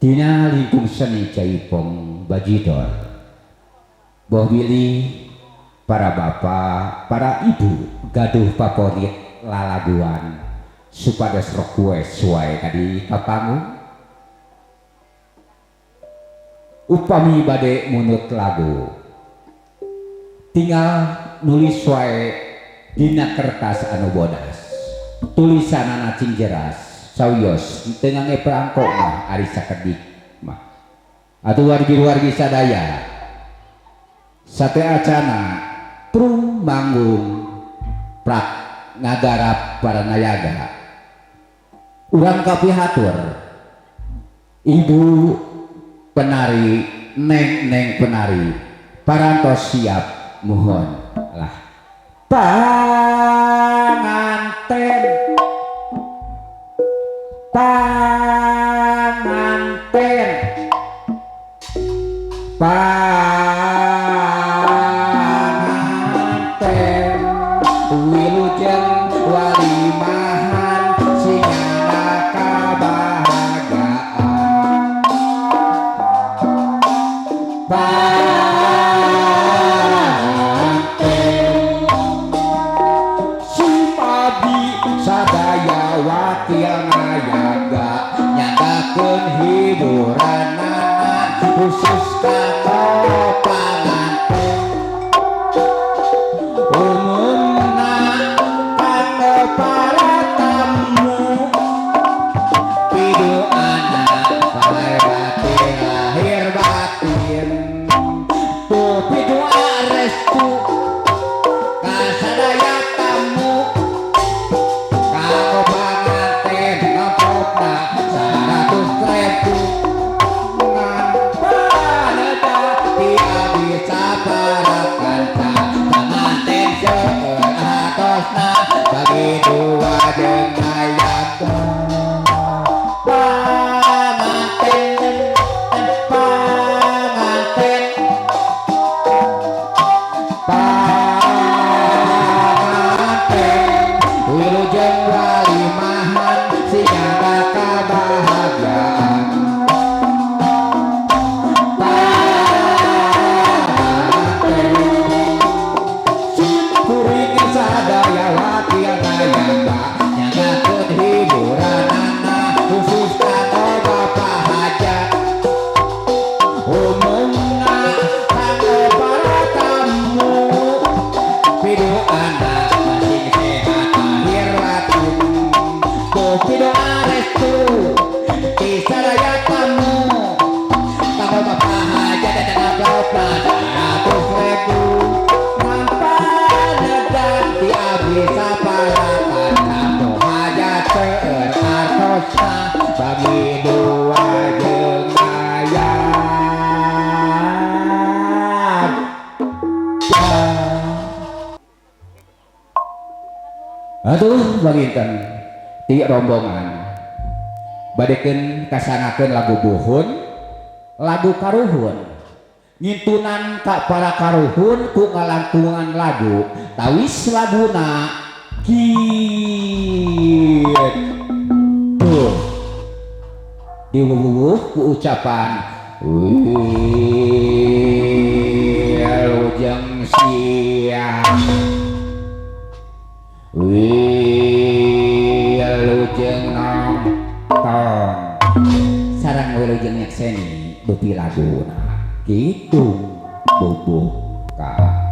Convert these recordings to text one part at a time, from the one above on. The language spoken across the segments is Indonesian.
Dina lingkung seni Jaipong Bajidor, Boh Billy, para bapak, para ibu gaduh favorit lalaguan supados request suai tadi kapangu upami bade munut lagu tinggal nulis wae dina kertas anu bodas tulisanana cing jelas sauyos tengah ngeperangkok mah ari sakedik mah atuh wargi-wargi sadaya sate acana trung manggung prak ngagarap para nayaga urang kapihatur ibu penari neng penari parantos siap mohon lah panganten panganten wilujeng walimahan singana kabahagiaan panganten si padi sadaya wakil nayaga nyagakeun hiburanana khusus kanggo panganten umumna kanggo para tamu pidoana lahir batin lahir batin tuh pidoa restu kasadaya tamu kanggo panganten ngapopna 100.000 bagi dua dengayaga panganten panganten panganten wilujeng walimahan singana kabahagiaan panganten kuring sadaya wakil nayaga nyagakeun hiburanana khusus kanggo bapak hajat umumna kanggo para tamu pidoana masing sehat lahir batin tuh pidoa restu ti sadaya tamu kanggo bapak hajat dan aplopna 100.000 di abdi saparakan kanggo hajat seueur artosna bagi dua jeung ayat atuh banginten ti rombongan badekeun kasangakeun lagu buhun lagu karuhun ngintunan ka para karuhun ku ngalantungan lagu tawis laguna kitu diwuwuh ku ucapan wilujeng siang wilujeng nongtong sareng wilujeng nyekseni beuti laguna gitu bubuka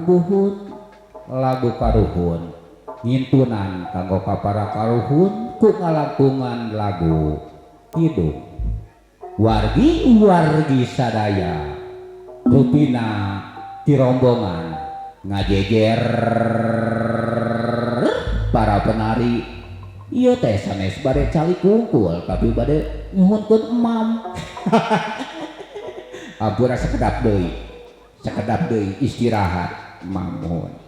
bubuhun lagu karuhun ngintunan kanggo para karuhun ku ngalangkungan lagu hidup wargi sadaya rupina ti rombongan ngajejer para penari ieu teh sanes bade cali kungkul tapi bade nyuhunkeun emam ampura sekedap deui istirahat mamun